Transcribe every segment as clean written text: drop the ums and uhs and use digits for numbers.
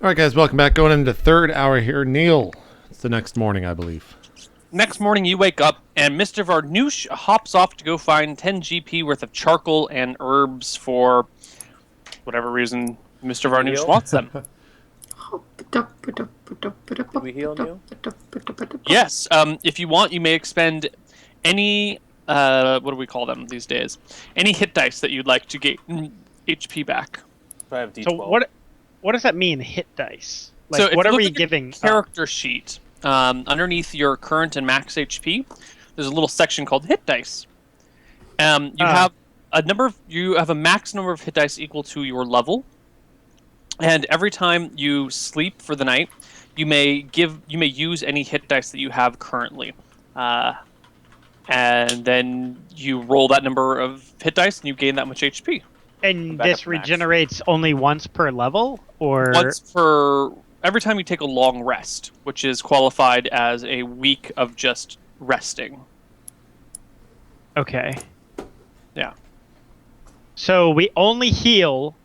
All right, guys, welcome back. Going into third hour here. Neal, it's the next morning, I believe. Next morning, you wake up, and Mr. Varnoosh hops off to go find 10 GP worth of charcoal and herbs for whatever reason Mr. Varnoosh wants them. Can we heal, Neal? Yes, if you want, you may expend any, what do we call them these days? Any hit dice that you'd like to get HP back. So I have D12. So what does that mean, hit dice? Like, So if what you are look we at your giving? character sheet, underneath your current and max HP, there's a little section called hit dice. You have a max number of hit dice equal to your level, and every time you sleep for the night, you may use any hit dice that you have currently, and then you roll that number of hit dice, and you gain that much HP. And this regenerates only once per level, or every time you take a long rest, which is qualified as a week of just resting. Okay. Yeah. So we only heal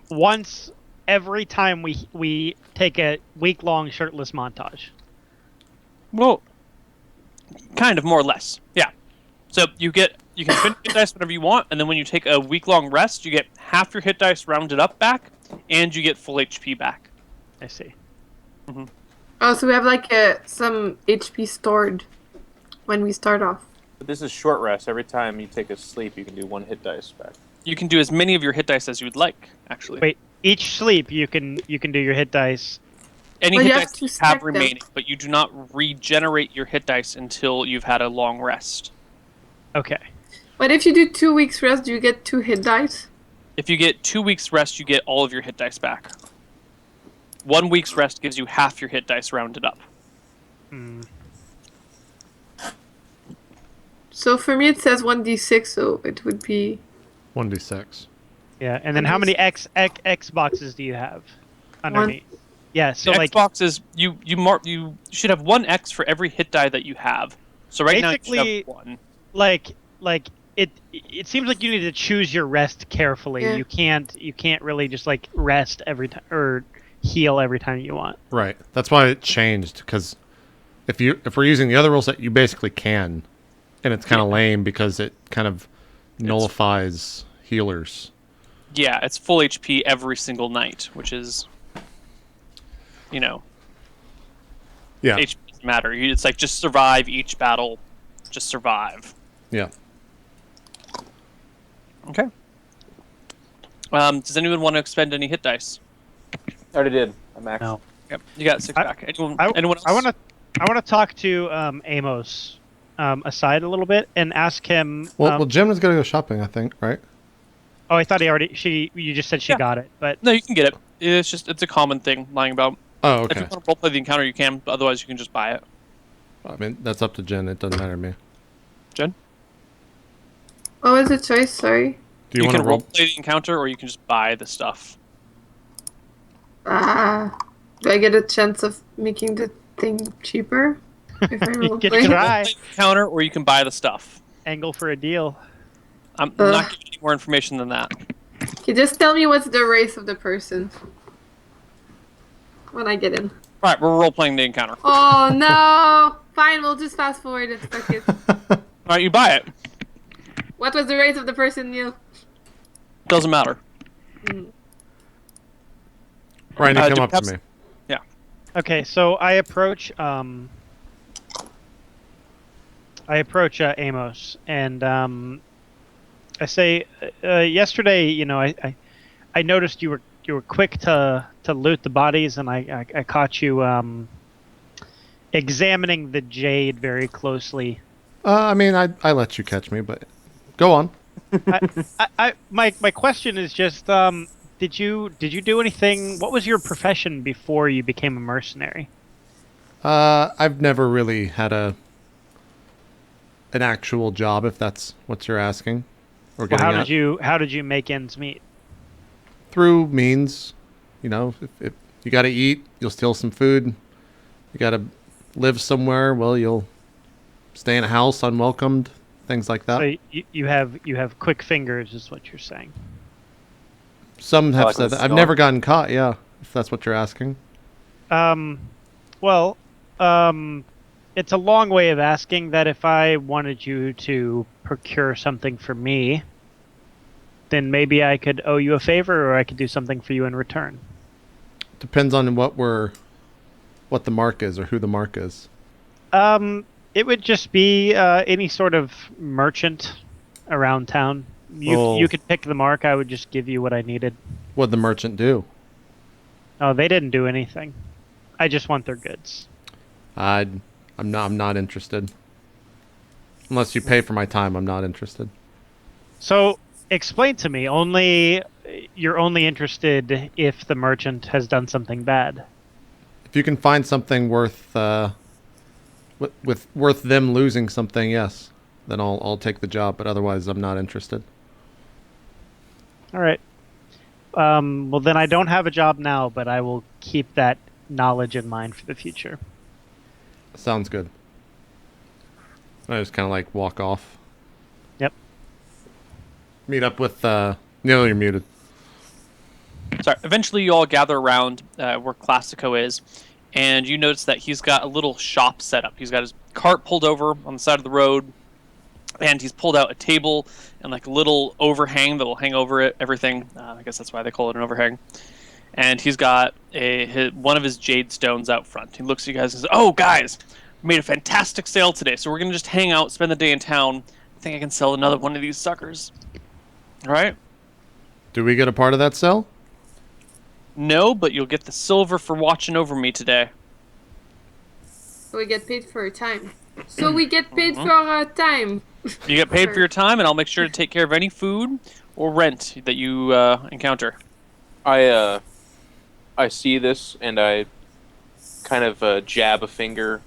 once every time we take a week-long shirtless montage. Well, kind of, more or less. Yeah. So you can spend hit dice whenever you want, and then when you take a week-long rest, you get half your hit dice rounded up back, and you get full HP back. I see. Mm-hmm. Oh, so we have like some HP stored when we start off. But this is short rest. Every time you take a sleep, you can do one hit dice back. You can do as many of your hit dice as you would like, actually. Wait, each sleep you can do your hit dice. Any Well, hit you dice have to you have stack them. remaining, but you do not regenerate your hit dice until you've had a long rest. Okay. But if you do 2 weeks rest, do you get 2 hit dice? If you get 2 weeks rest, you get all of your hit dice back. 1 week's rest gives you half your hit dice rounded up. Hmm. So for me it says 1d6, so it would be... 1d6. Yeah, and then how many X boxes do you have underneath? Yeah, so the like Xbox is you should have 1 X for every hit die that you have. So right now you should have 1. like it seems like you need to choose your rest carefully. Yeah. You can't really just like rest every time or heal every time you want. Right. That's why it changed, because if we're using the other rule set, you basically can. And it's kind of lame because it kind of nullifies healers. Yeah, it's full HP every single night, which is, Yeah. HP doesn't matter. It's like just survive each battle, just survive. Yeah. Okay. Does anyone want to expend any hit dice? I already did. I maxed. No. Yep, you got 6 back. Anyone else? I want to talk to Amos aside a little bit and ask him. Well, Jim is going to go shopping, I think, right? Oh, I thought you just said she got it, but No, you can get it. It's a common thing lying about. Oh, If okay. you want to roleplay the encounter, you can. But otherwise, you can just buy it. I mean, that's up to Jen. It doesn't matter to me. Jen, What was the choice? Sorry. Do you you want can to roll? roleplay the encounter, or you can just buy the stuff. Do I get a chance of making the thing cheaper? If I You get roleplay? to try. Roleplay the encounter, or you can buy the stuff. Angle for a deal. I'm not giving any more information than that. Okay, just tell me what's the race of the person when I get in. All right, we're role-playing the encounter. All Oh no! Fine, we'll just fast forward it. Fuck it. right, you buy it. What was the race of the person, Neil? Doesn't matter. Ryan, you do come up we to have me. Okay, so I approach Amos and I say, yesterday, I noticed you were quick to loot the bodies, and I caught you examining the jade very closely. I mean, I let you catch me, but go on. My question is just, did you do anything? What was your profession before you became a mercenary? I've never really had an actual job, if that's what you're asking. Or Well, getting how did you make ends meet? through means, if you got to eat, you'll steal some food. You got to live somewhere, well, you'll stay in a house unwelcomed, things like that. So you have quick fingers, is what you're saying. Some have Like said with that. I've skill? never gotten caught, yeah. if that's what you're asking. Well, it's a long way of asking that if I wanted you to procure something for me, then maybe I could owe you a favor or I could do something for you in return. Depends on what the mark is or who the mark is. It would just be any sort of merchant around town. You could pick the mark. I would just give you what I needed. What'd the merchant do? Oh, they didn't do anything. I just want their goods. I'm not interested. Unless you pay for my time, I'm not interested. So, explain to me. You're only interested if the merchant has done something bad. If you can find something worth worth them losing something, yes, then I'll take the job. But otherwise, I'm not interested. All right. Well, then I don't have a job now, but I will keep that knowledge in mind for the future. Sounds good. I just kind of like walk off. Yep. Meet up with Neal. You're muted. Sorry. Eventually, you all gather around where Classico is, and you notice that he's got a little shop set up. He's got his cart pulled over on the side of the road, and he's pulled out a table and like a little overhang that will hang over it. Everything. I guess that's why they call it an overhang. And he's got one of his jade stones out front. He looks at you guys and says, "Oh, guys, we made a fantastic sale today, so we're going to just hang out, spend the day in town. I think I can sell another one of these suckers." All right? Do we get a part of that sale? No, but you'll get the silver for watching over me today. So we get paid for our time. So we get paid for our time. You get paid for your time, and I'll make sure to take care of any food or rent that you encounter. I see this, and I kind of jab a finger.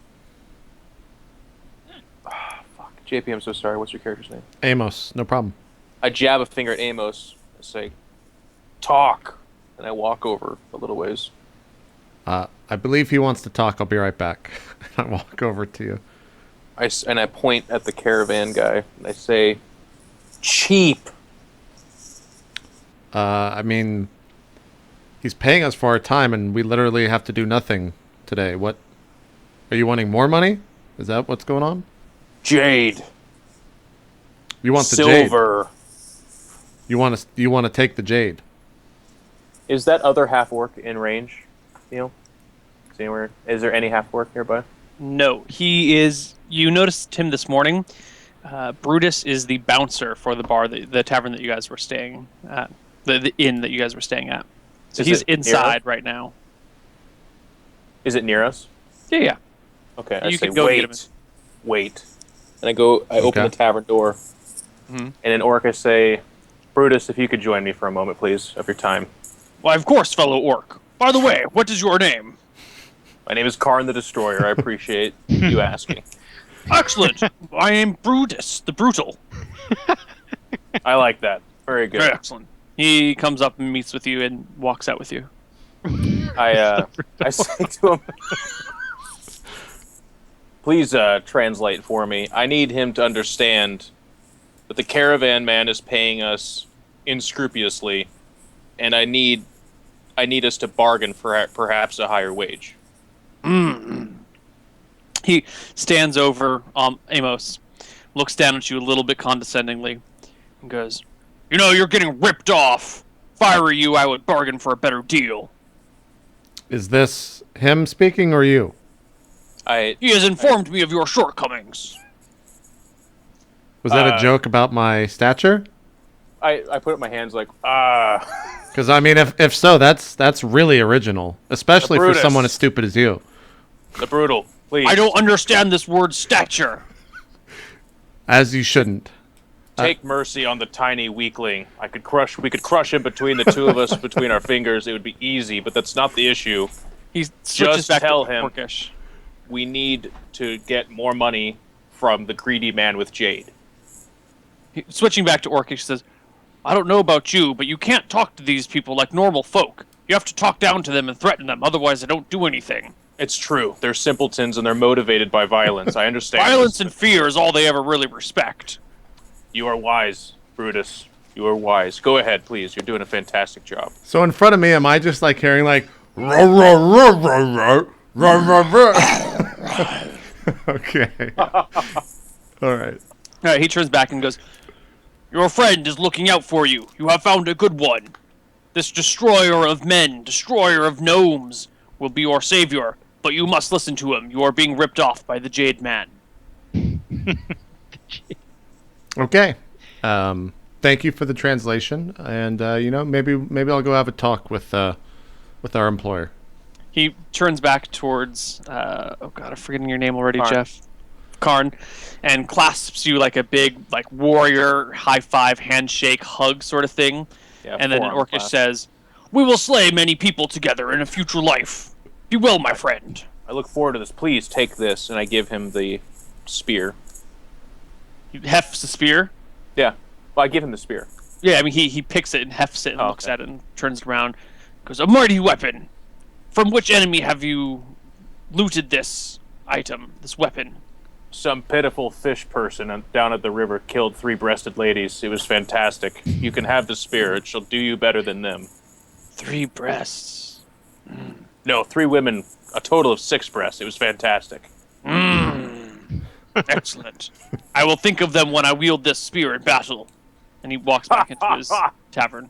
Fuck. JP, I'm so sorry. What's your character's name? Amos, no problem. I jab a finger at Amos and say, "Talk." And I walk over a little ways. I believe he wants to talk. I'll be right back. I walk over to you. And I point at the caravan guy, and I say, "Cheap." I mean, he's paying us for our time, and we literally have to do nothing today. What? Are you wanting more money? Is that what's going on? Jade. You want the Silver. jade? You want to take the jade? Is that other half orc in range, Neal? Is there any half orc nearby? No, he is. You noticed him this morning. Brutus is the bouncer for the bar, the tavern that you guys were staying at, the inn that you guys were staying at. So he's inside right now. Is it near us? Yeah. Okay, I You say, can go get him. wait. And I open the tavern door, and in orc I say, "Brutus, if you could join me for a moment, please, of your time." Why, of course, fellow orc. By the way, what is your name? My name is Karn the Destroyer. I appreciate you asking. Excellent. I am Brutus, the Brutal. I like that. Very good. Very excellent. He comes up and meets with you and walks out with you. I say to him, "Please translate for me. I need him to understand that the caravan man is paying us unscrupulously, and I need us to bargain for perhaps a higher wage." He stands over Amos, looks down at you a little bit condescendingly, and goes, "You know, you're getting ripped off. If I were you, I would bargain for a better deal." Is this him speaking or you? He has informed me of your shortcomings. Was that a joke about my stature? I put up my hands like, Because I mean, if so, that's really original, especially for someone as stupid as you. The Brutal, please. I don't understand this word stature. As you shouldn't. Take mercy on the tiny weakling. We could crush him between the two of us, between our fingers. It would be easy, but that's not the issue. He switches Just back tell to him Orcish. we need to get more money from the greedy man with Jade. Switching back to Orcish, says, "I don't know about you, but you can't talk to these people like normal folk. You have to talk down to them and threaten them, otherwise they don't do anything." It's true. They're simpletons and they're motivated by violence. I understand. Violence and fear is all they ever really respect. You are wise, Brutus. You are wise. Go ahead, please. You're doing a fantastic job. So in front of me, am I just like hearing like, Okay. All right. All right, he turns back and goes, "Your friend is looking out for you. You have found a good one. This destroyer of men, destroyer of gnomes, will be your savior, but you must listen to him. You are being ripped off by the Jade Man." Okay. Thank you for the translation, and maybe I'll go have a talk with our employer. He turns back towards, oh god, I'm forgetting your name already, Karn. Jeff. Karn, and clasps you like a big, like, warrior high five, handshake, hug sort of thing. Yeah, And then in forearm Orcish clasp. says, "We will slay many people together in a future life. Be well, my friend." I look forward to this. Please take this, and I give him the spear. He hefts the spear. Yeah. Well, I give him the spear. Yeah, I mean, he picks it and hefts it and Oh, looks okay. at it and turns it around. Goes, "A mighty weapon. From which enemy have you looted this item, this weapon?" Some pitiful fish person down at the river killed 3-breasted ladies. It was fantastic. You can have the spear. It shall do you better than them. 3 breasts. No, 3 women, a total of 6 breasts. It was fantastic. Excellent. I will think of them when I wield this spear in battle. And he walks back into his tavern.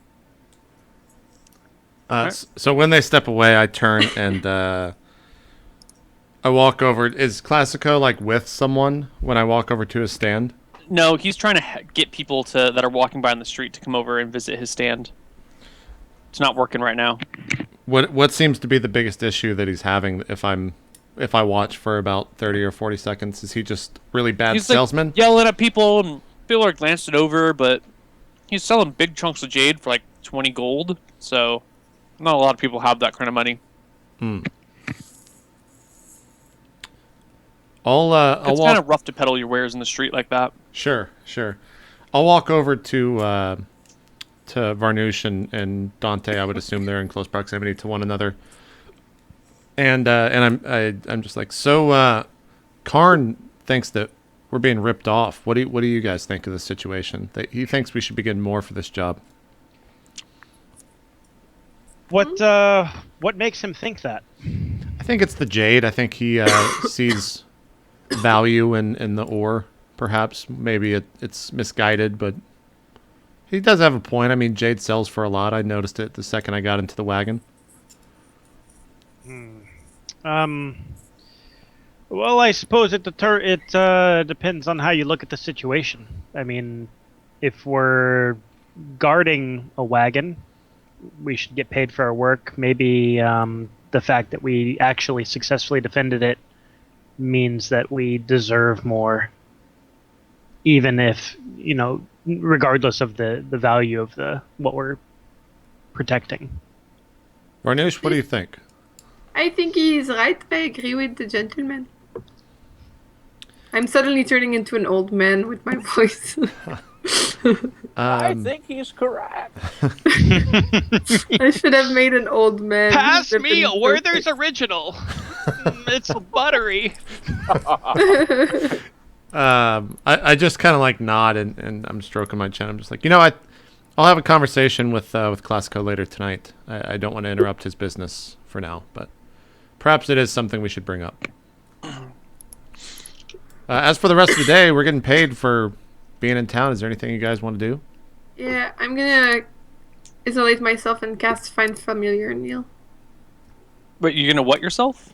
So when they step away, I turn and I walk over. Is Classico like with someone when I walk over to his stand? No, he's trying to get people that are walking by on the street to come over and visit his stand. It's not working right now. What seems to be the biggest issue that he's having if I watch for about 30 or 40 seconds? Is he just really bad He's salesman? like yelling at people and people are glancing over, but he's selling big chunks of jade for like 20 gold. So not a lot of people have that kind of money. I'll It's walk. kind of rough to peddle your wares in the street like that. Sure. I'll walk over to Varnouche and Dante. I would assume they're in close proximity to one another. And I'm just like, so Karn thinks that we're being ripped off. What do you guys think of this situation? That he thinks we should be getting more for this job. What makes him think that? I think it's the jade. I think he sees value in the ore. Perhaps maybe it's misguided, but he does have a point. I mean, jade sells for a lot. I noticed it the second I got into the wagon. Well, I suppose it depends on how you look at the situation. I mean, if we're guarding a wagon, we should get paid for our work. Maybe the fact that we actually successfully defended it means that we deserve more, even if, regardless of the value of what we're protecting. Varnouche, what do you think? I think he's right. I agree with the gentleman. I'm suddenly turning into an old man with my voice. I think he's correct. I should have made an old man. Pass Would've me been a Werther's perfect. original. It's buttery. I just kind of like nod and I'm stroking my chin. I'm just like, I'll have a conversation with Classico later tonight. I don't want to interrupt his business for now, but perhaps it is something we should bring up. As for the rest of the day, we're getting paid for being in town. Is there anything you guys want to do? Yeah, I'm gonna isolate myself and cast Find Familiar, Neil. But you're gonna what yourself?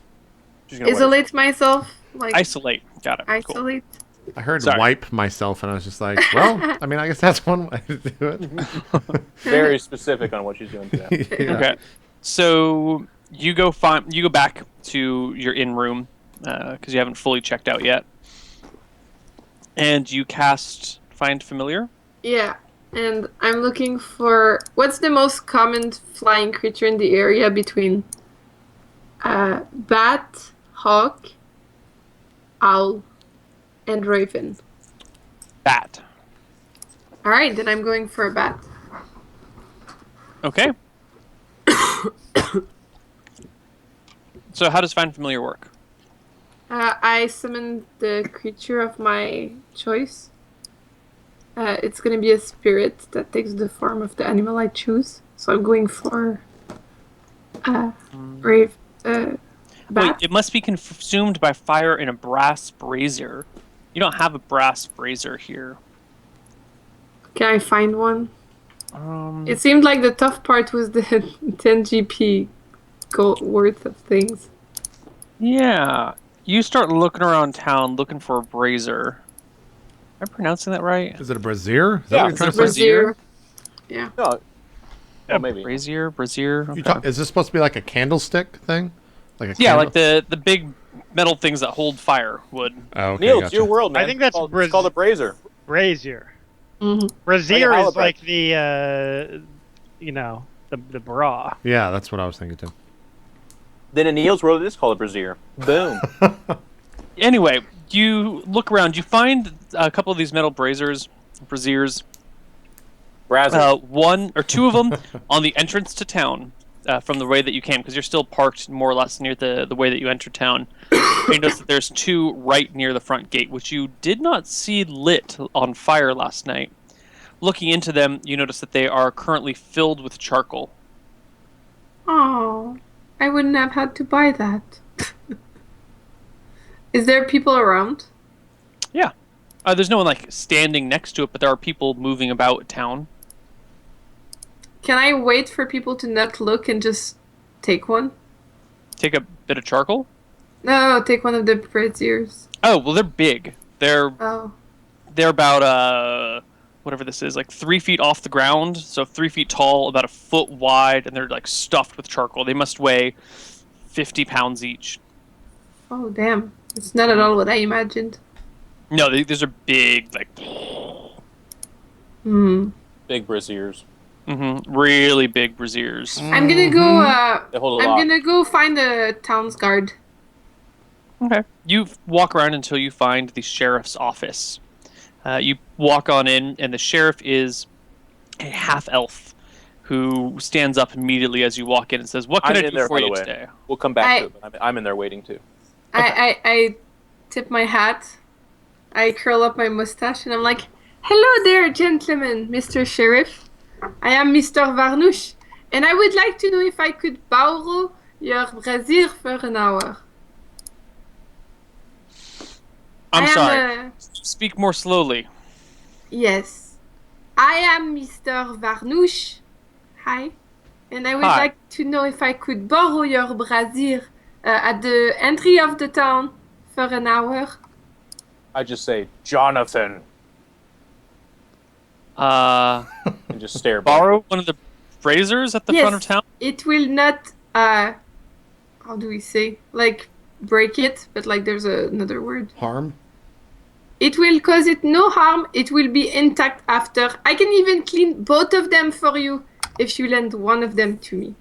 She's gonna Isolate myself, like Isolate. Got it. Cool. isolate. I heard Sorry. wipe myself, and I was just like, well, I mean, I guess that's one way to do it. very specific on what she's doing today. Yeah. Okay. So you go back to your inn room because you haven't fully checked out yet, and you cast Find Familiar. Yeah, and I'm looking for what's the most common flying creature in the area between bat, hawk, owl, and raven. Bat. All right, then I'm going for a bat. Okay. So how does Find Familiar work? I summon the creature of my choice. It's going to be a spirit that takes the form of the animal I choose. So I'm going for Brave. Wait, Bat? it must be consumed by fire in a brass brazier. You don't have a brass brazier here. Can I find one? Um, It seemed like the tough part was the 10 GP gold worth of things. yeah. You start looking around town looking for a brazier. Am I pronouncing that right? Is it a brazier? Is that Yeah, what you're is trying it to a say? brazier? Yeah. No. Well, maybe. Brazier. You Okay. is this supposed to be like a candlestick thing? Like a Yeah, candle? like the big metal things that hold firewood. Oh, okay, Neil, gotcha. it's your world, man. I think that's it's called a brazier. Brazier. Mm-hmm. Brazier Like a is halibut. like the, the bra. Yeah, that's what I was thinking too. Then in Neil's world, it is called a brazier. Boom. Anyway, you look around. You find a couple of these metal braziers. Brazier. One or two of them on the entrance to town from the way that you came, because you're still parked more or less near the way that you entered town. You notice that there's two right near the front gate, which you did not see lit on fire last night. Looking into them, you notice that they are currently filled with charcoal. Oh, I wouldn't have had to buy that. Is there people around? Yeah. There's no one like standing next to it, but there are people moving about town. Can I wait for people to not look and just take one? Take a bit of charcoal. No, take one of the braziers. Oh, well, they're big. They're Oh. about whatever this is, like 3 feet off the ground, so 3 feet tall, about a foot wide, and they're like stuffed with charcoal. They must weigh 50 pounds each. Oh, damn. It's not at all what I imagined. No, these are big, like Big braziers. really big braziers. I'm gonna go. They hold a I'm lot. gonna go find the town's guard. Okay. You walk around until you find the sheriff's office. You walk on in, and the sheriff is a half-elf who stands up immediately as you walk in and says, "What can I'm I in do there, for by the you way. today?" We'll come back to it, but I'm in there waiting too. I tip my hat. I curl up my mustache and I'm like, "Hello there, gentlemen, Mr. Sheriff. I am Mr. Varnouche, and I would like to know if I could borrow your brazier for an hour." I'm I am sorry. Speak more slowly. Yes. I am Mr. Varnouche. Hi. And I would Hi. like to know if I could borrow your brazier at the entry of the town for an hour. I just say, Jonathan, Uh, and just stare. borrow one of the braziers at the front of Yes. town? It will not, how do we say? Like, break it, but like there's another word. Harm? It will cause it no harm. It will be intact after. I can even clean both of them for you if you lend one of them to me.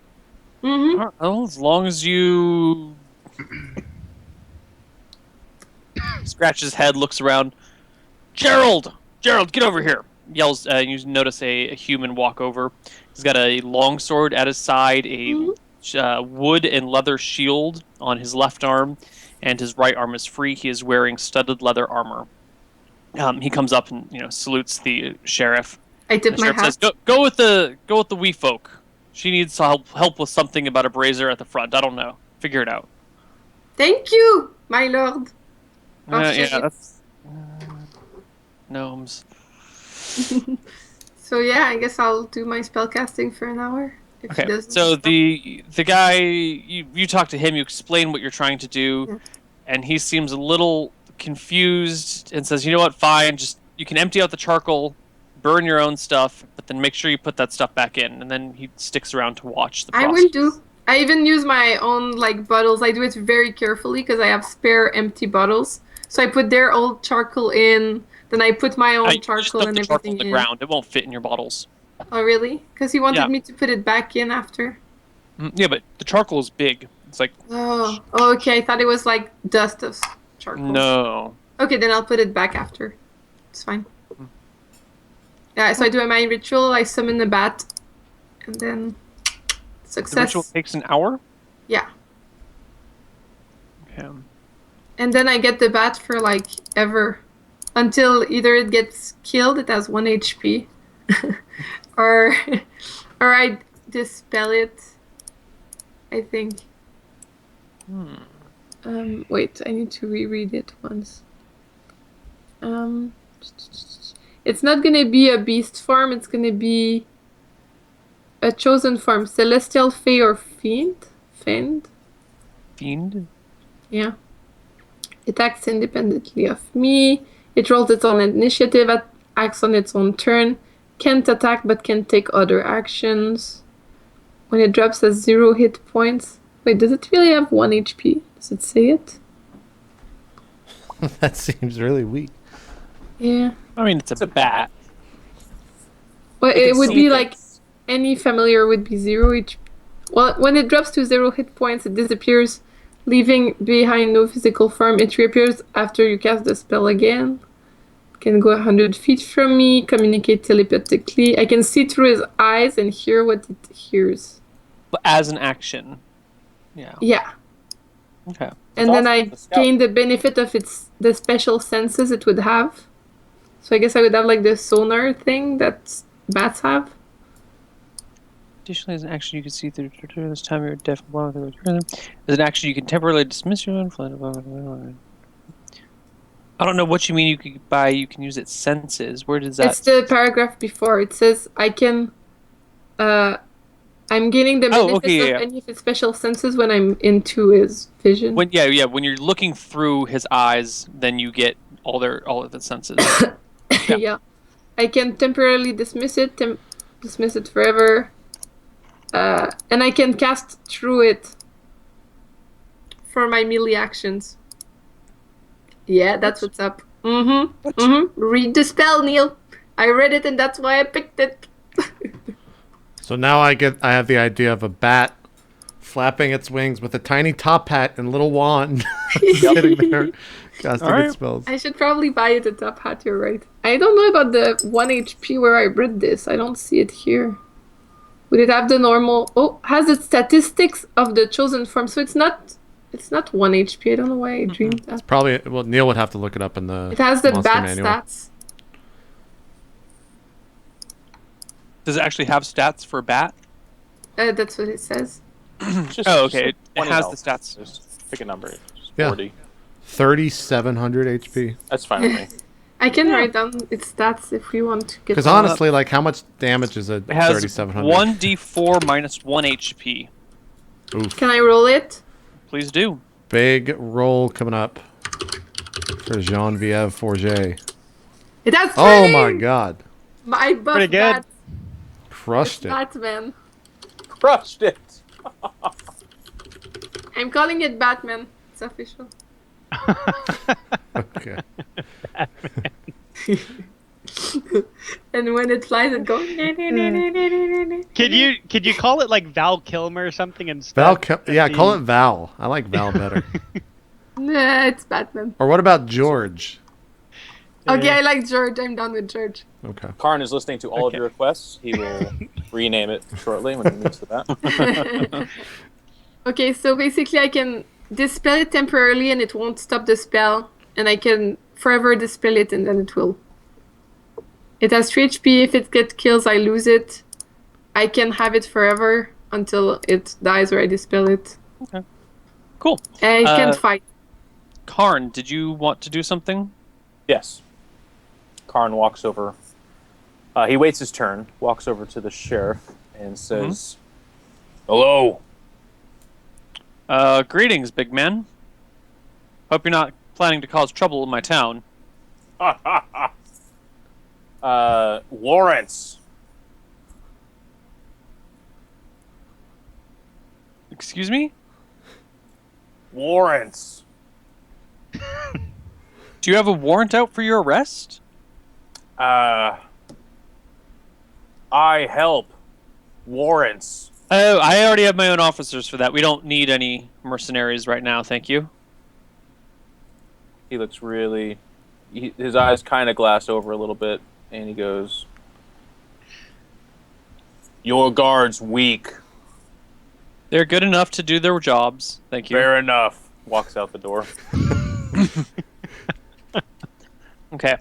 Mm-hmm. Well, as long as you... Scratches his head, looks around. Gerald, get over here! Yells. You notice a human walk over. He's got a longsword at his side, a wood and leather shield on his left arm, and his right arm is free. He is wearing studded leather armor. He comes up and salutes the sheriff. I tip The my sheriff hat. says, "Go with the wee folk. She needs help with something about a brazier at the front. I don't know. Figure it out." Thank you, my lord. Oh, Yeah, shit. that's gnomes. So yeah, I guess I'll do my spellcasting for an hour. If he Okay, doesn't so stop. the guy, you talk to him, you explain what you're trying to do, Yeah. and he seems a little confused and says, "You know what? Fine. Just you can empty out the charcoal, burn your own stuff, but then make sure you put that stuff back in." And then he sticks around to watch the I process. will do. I even use my own bottles. I do it very carefully because I have spare empty bottles. So I put their old charcoal in, then I put my You own just charcoal dump and the charcoal everything on the in. ground. It won't fit in your bottles. Oh really? Because he wanted Yeah. me to put it back in after. Yeah, but the charcoal is big. It's like Oh, okay. I thought it was like dust of charcoal. no. Okay, then I'll put it back after. It's fine. Yeah, so I do my ritual. I summon the bat, and then The success. ritual takes an hour. Yeah, Okay. and then I get the bat for ever, until either it gets killed. It has 1 HP, or I dispel it. I think. Wait, I need to reread it once. It's not gonna be a beast form. It's gonna be a chosen form: celestial, fey, or fiend. Fiend. Fiend. Yeah. It acts independently of me. It rolls its own initiative. Acts on its own turn. Can't attack, but can take other actions. When it drops at 0 hit points. Wait, does it really have 1 HP? Does it say it? That seems really weak. Yeah. I mean, it's a bat. Well, it can would see be things. like any familiar would be 0 HP. Well, when it drops to 0 hit points, it disappears, leaving behind no physical form. It reappears after you cast the spell again. Can go 100 feet from me, communicate telepathically. I can see through his eyes and hear what it hears. But as an action. Yeah. Yeah. Okay. And It's then also I the scout. gain the benefit of the special senses it would have. So I guess I would have like the sonar thing that bats have. Additionally, as an action, you can see through this time you're deaf. As an action, you can temporarily dismiss your influence. I don't know what you mean. You can use its senses. Where does that? It's the paragraph before. It says I can. I'm gaining the benefits of any of its special senses when I'm into his vision. When when you're looking through his eyes, then you get all of its senses. Yeah. I can temporarily dismiss it, dismiss it forever, and I can cast through it for my melee actions. Yeah, that's what's up. Read the spell, Neil. I read it, and that's why I picked it. So now I have the idea of a bat flapping its wings with a tiny top hat and little wand sitting there casting its spells. I should probably buy it a top hat, you're right. I don't know about the 1 HP where I read this. I don't see it here. Would it have the normal... Oh, has the statistics of the chosen form. So it's not 1 HP. I don't know why I dreamed that. Probably, well, Neil would have to look it up in the It has the monster bat manual. stats. Does it actually have stats for a bat? That's what it says. Oh, okay. It 20 has health. the stats. Just pick a number. Just Yeah. 40. 3,700 HP. That's fine with me. I can write down its stats if we want to get... Because them up. honestly, like, how much damage is a It has 3,700? 1d4 minus 1 HP. Oof. Can I roll it? Please do. Big roll coming up for Genevieve Forget. It has Oh turning! my god. My buff Pretty good. bat. Crushed it. Batman. Crushed it. I'm calling it Batman. It's official. Okay. And when it flies, it goes... Could you call it like Val Kilmer or something instead? Yeah, call it Val. I like Val better. Nah, it's Batman. Or what about George? Okay, I like George. I'm done with George. Okay. Karn is listening to all of your requests. He will rename it shortly when he meets the bat. Okay, so basically I can dispel it temporarily and it won't stop the spell. And I can forever dispel it and then it will. It has 3 HP. If it gets kills, I lose it. I can have it forever until it dies or I dispel it. Okay. Cool. And it can't fight. Karn, did you want to do something? Yes. Karn walks over. He waits his turn, walks over to the sheriff, and says, "Hello." Greetings, big man. Hope you're not planning to cause trouble in my town. Lawrence. Excuse me? Lawrence. Do you have a warrant out for your arrest? I help Lawrence. Oh, I already have my own officers for that. We don't need any mercenaries right now, thank you. He looks really... his eyes kind of glass over a little bit, and he goes, "Your guard's weak." They're good enough to do their jobs, thank you. Fair enough. Walks out the door. Okay.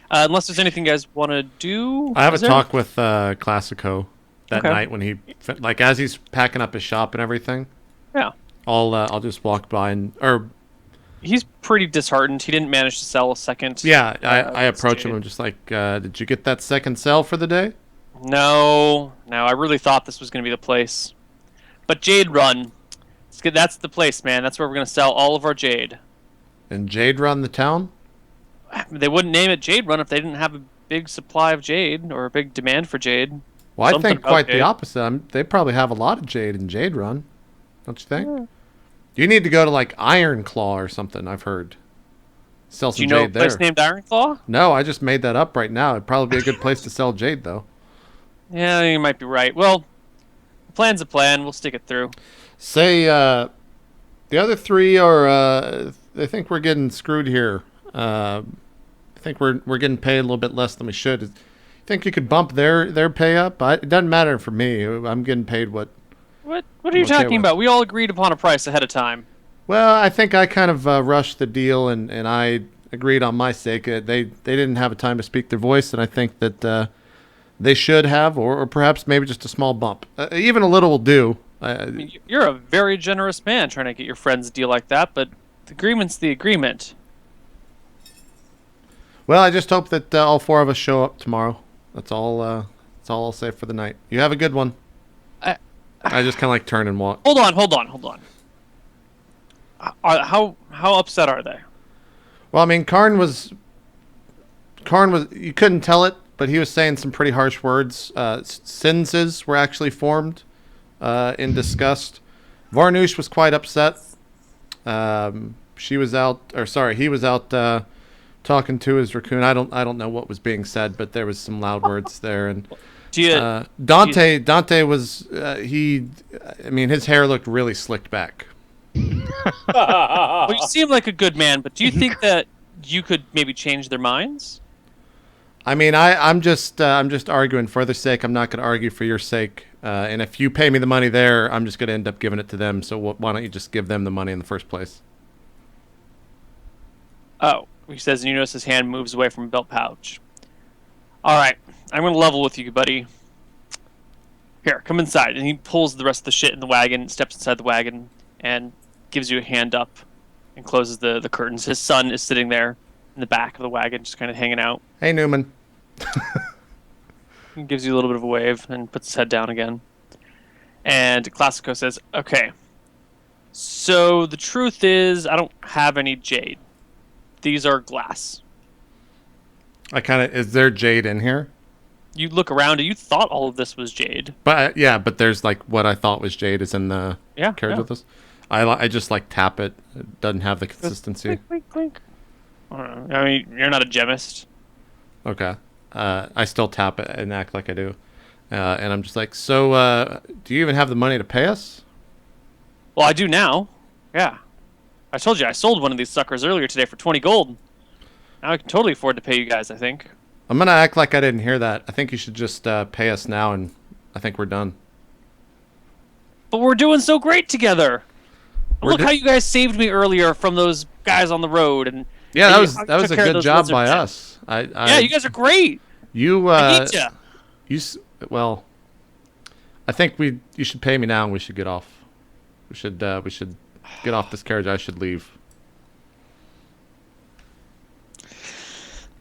Unless there's anything you guys want to do? I have a Is there? talk with Classico that Okay. night when he, like, as he's packing up his shop and everything. Yeah. I'll just walk by or He's pretty disheartened. He didn't manage to sell a second. yeah, I approach him. Jade. I'm just like, did you get that second sell for the day? No. I really thought this was going to be the place. But Jade Run, that's the place, man. That's where we're going to sell all of our jade. And Jade run the town? They wouldn't name it Jade Run if they didn't have a big supply of jade or a big demand for jade. Well, I Something think about quite the jade. opposite. They probably have a lot of jade in Jade Run, don't you think? You need to go to like iRollPlay or something. I've heard. Sell Do some you know a jade there. place named Ironclaw? No, I just made that up right now. It'd probably be a good place to sell jade, though. Yeah, you might be right. Well, the plan's a plan. We'll stick it through. Say, the other three are. I think we're getting screwed here. I think we're getting paid a little bit less than we should. You think you could bump their pay up? It doesn't matter for me. I'm getting paid what. What are you Okay talking with. about? We all agreed upon a price ahead of time. Well, I think I kind of rushed the deal, and I agreed on my sake. They didn't have a time to speak their voice, and I think that they should have, or perhaps maybe just a small bump. Even a little will do. I mean, you're a very generous man trying to get your friends a deal like that, but the agreement's the agreement. Well, I just hope that all four of us show up tomorrow. That's all. That's all I'll say for the night. You have a good one. I just kind of like turn and walk. Hold on. How upset are they? Well, I mean, Karn was. You couldn't tell it, but he was saying some pretty harsh words. Senses were actually formed in disgust. Varnush was quite upset. He was out talking to his raccoon. I don't know what was being said, but there was some loud words there. And Dante was I mean, his hair looked really slicked back. Well, you seem like a good man, but do you think that you could maybe change their minds? I mean, I'm just arguing for their sake. I'm not going to argue for your sake. And if you pay me the money there, I'm just going to end up giving it to them. So why don't you just give them the money in the first place? Oh, he says, and you notice his hand moves away from a belt pouch. All right, I'm going to level with you, buddy. Here, come inside. And he pulls the rest of the shit in the wagon, steps inside the wagon, and gives you a hand up and closes the curtains. His son is sitting there in the back of the wagon, just kind of hanging out. Hey, Newman. He gives you a little bit of a wave and puts his head down again. And Classico says, okay, so the truth is I don't have any jade. These are glass. Is there jade in here? You look around and you thought all of this was jade. But yeah, but there's like what I thought was jade is in the carriage with us. I just like tap it. It doesn't have the consistency. Clink, clink, clink. I mean, you're not a gemist. Okay. I still tap it and act like I do. And I'm just like, so do you even have the money to pay us? Well, I do now. Yeah. I told you I sold one of these suckers earlier today for 20 gold. Now I can totally afford to pay you guys, I think. I'm going to act like I didn't hear that. I think you should just pay us now, and I think we're done. But we're doing so great together. Look how you guys saved me earlier from those guys on the road. And yeah, that was took a care of good those job lizard by gems. us. Yeah, you guys are great. I need ya. Well, I think you should pay me now, and we should get off. We should get off this carriage. I should leave.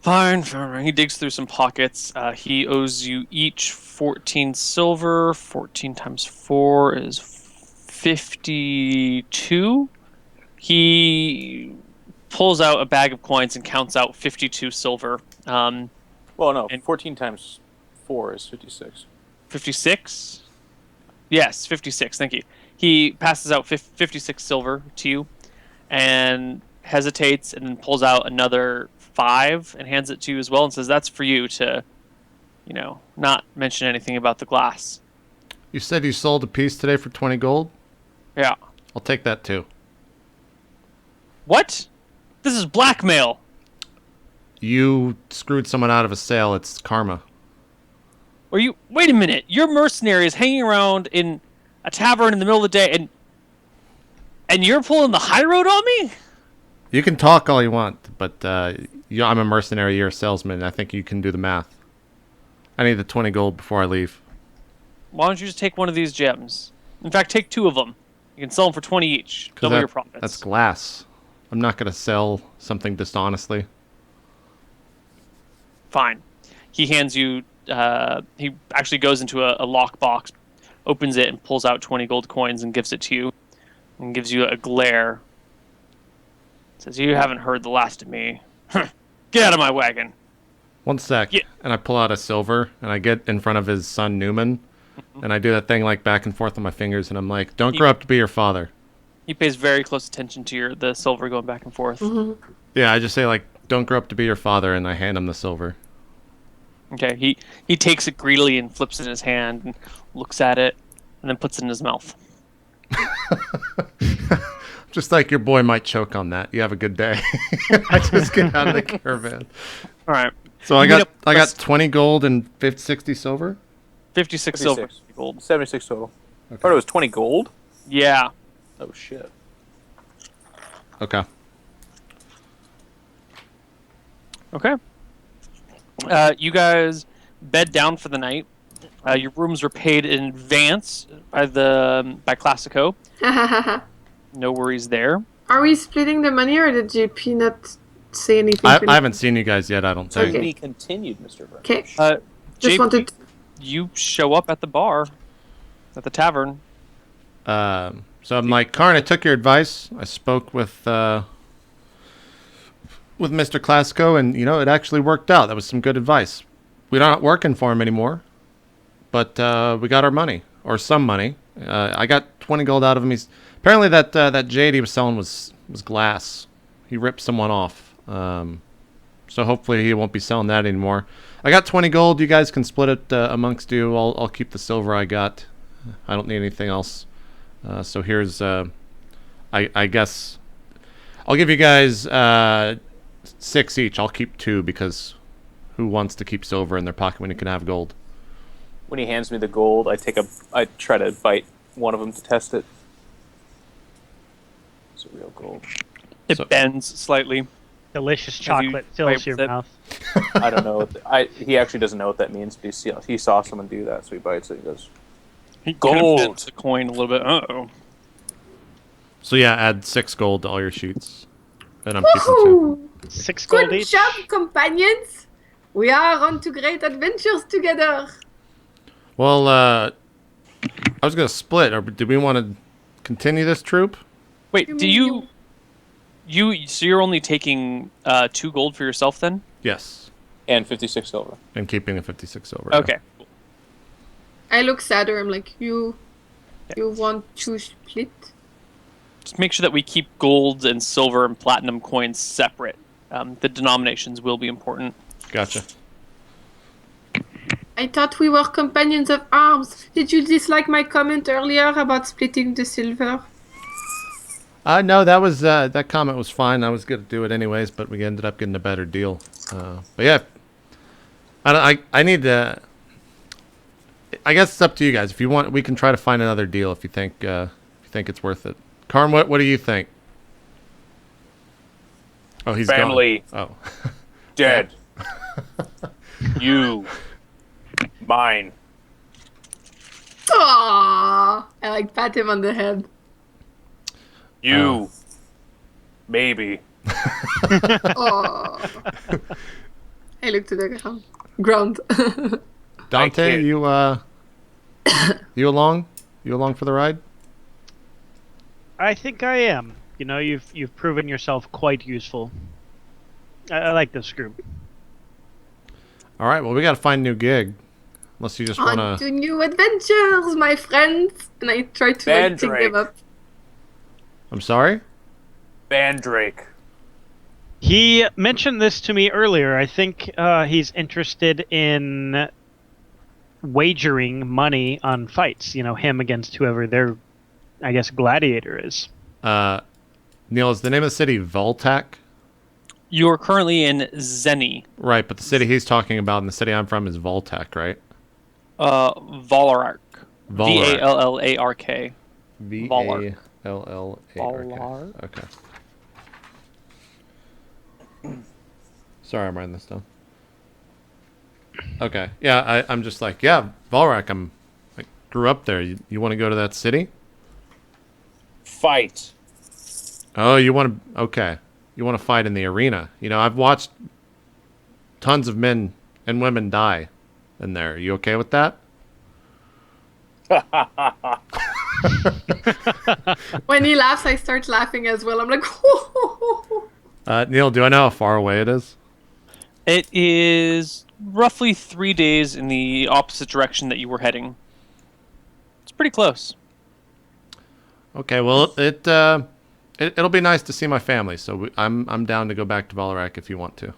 Fine. He digs through some pockets. He owes you each 14 silver. 14 times 4 is 52. He pulls out a bag of coins and counts out 52 silver. Well, no, 14 times 4 is 56. 56? Yes, 56. Thank you. He passes out 56 silver to you and hesitates and then pulls out another 5 and hands it to you as well and says, that's for you to, not mention anything about the glass. You said you sold a piece today for 20 gold? Yeah. I'll take that too. What? This is blackmail. You screwed someone out of a sale. It's karma. Wait a minute. Your mercenary is hanging around in a tavern in the middle of the day and you're pulling the high road on me? You can talk all you want, but I'm a mercenary. You're a salesman. I think you can do the math. I need the 20 gold before I leave. Why don't you just take one of these gems? In fact, take 2 of them. You can sell them for 20 each. 'Cause Double your that- profits. That's glass. I'm not going to sell something dishonestly. Fine. He hands you. He actually goes into a lockbox, opens it, and pulls out 20 gold coins and gives it to you, and gives you a glare. Says, "You haven't heard the last of me. Get out of my wagon." One sec. Yeah. And I pull out a silver, and I get in front of his son, Newman, and I do that thing like back and forth on my fingers, and I'm like, don't grow up to be your father. He pays very close attention to the silver going back and forth. Yeah, I just say, like, don't grow up to be your father, and I hand him the silver. Okay, he takes it greedily and flips it in his hand and looks at it, and then puts it in his mouth. Just like your boy might choke on that. You have a good day. I just get out of the caravan. All right. So I You meet got up- 20 gold and 60 silver? 56 silver 56. gold. 76 total. I thought it was 20 gold. Yeah. Oh shit. Okay. Okay. You guys bed down for the night. Your rooms were paid in advance by Classico. No worries there. Are we splitting the money, or did JP not say anything? I haven't seen you guys yet, I don't think. To Okay. be continued, Mr. Burns. Okay. JP, Just wanted. you show up at the bar, at the tavern. So I'm like, Karn, I took your advice. I spoke with Mr. Classico, and, it actually worked out. That was some good advice. We're not working for him anymore, but we got our money, or some money. I got 20 gold out of him. Apparently that jade he was selling was glass. He ripped someone off. So hopefully he won't be selling that anymore. I got 20 gold. You guys can split it amongst you. I'll keep the silver I got. I don't need anything else. So here's, I guess, I'll give you guys 6 each. I'll keep 2 because who wants to keep silver in their pocket when you can have gold? When he hands me the gold, I try to bite one of them to test it. It's a real gold. It So- bends slightly. Delicious Have you chocolate played fills your with it? mouth. I don't know. He actually doesn't know what that means, but he saw someone do that, so he bites it. He goes, He kind of Gold. bends the coin a little bit. Uh-oh. So yeah, add 6 gold to all your sheets. And I'm keeping 2. Woohoo! 6 gold Good each. job, companions. We are on to great adventures together. Well, I was going to split. Or do we want to continue this troop? Wait, You do mean so you're only taking 2 gold for yourself then? Yes. and 56 silver. And keeping the 56 silver. yeah. Okay. I look sadder. I'm like, you want to split? Just make sure that we keep gold and silver and platinum coins separate. The denominations will be important. Gotcha. I thought we were companions of arms. Did you dislike my comment earlier about splitting the silver? No, that comment was fine. I was going to do it anyways, but we ended up getting a better deal. But yeah, I need to. I guess it's up to you guys. If you want, we can try to find another deal if you think it's worth it. Karn, what do you think? Oh, he's Family. gone. Oh, Dead. You. Mine. Aww. I like pat him on the head. You. Maybe. Aww. I look to the ground. Dante, kid. you you along? You along for the ride? I think I am. You've proven yourself quite useful. I like this group. All right. Well, we got to find a new gig. Unless you just want On to. to new adventures, my friends. And I try to pick them Mandrake. up. I'm sorry. Bandrake. He mentioned this to me earlier. I think he's interested in wagering money on fights. Him against whoever their, I guess, gladiator is. Neil, is the name of the city Voltac? You're currently in Zeni, Right, but the city he's talking about and the city I'm from is Voltac, right? Valark. Valark. Vallark. Vallark. Valark. Okay. Sorry, I'm writing this down. Okay. Yeah, I'm just like, yeah, Valrak. I grew up there. You want to go to that city? fight. Oh, you want to? Okay, you want to fight in the arena? You know, I've watched tons of men and women die in there. You okay with that? When he laughs, I start laughing as well. I'm like, Neil, do I know how far away it is? It is roughly 3 days in the opposite direction that you were heading. It's pretty close. Okay, well, it'll be nice to see my family, so I'm down to go back to Valarak if you want to.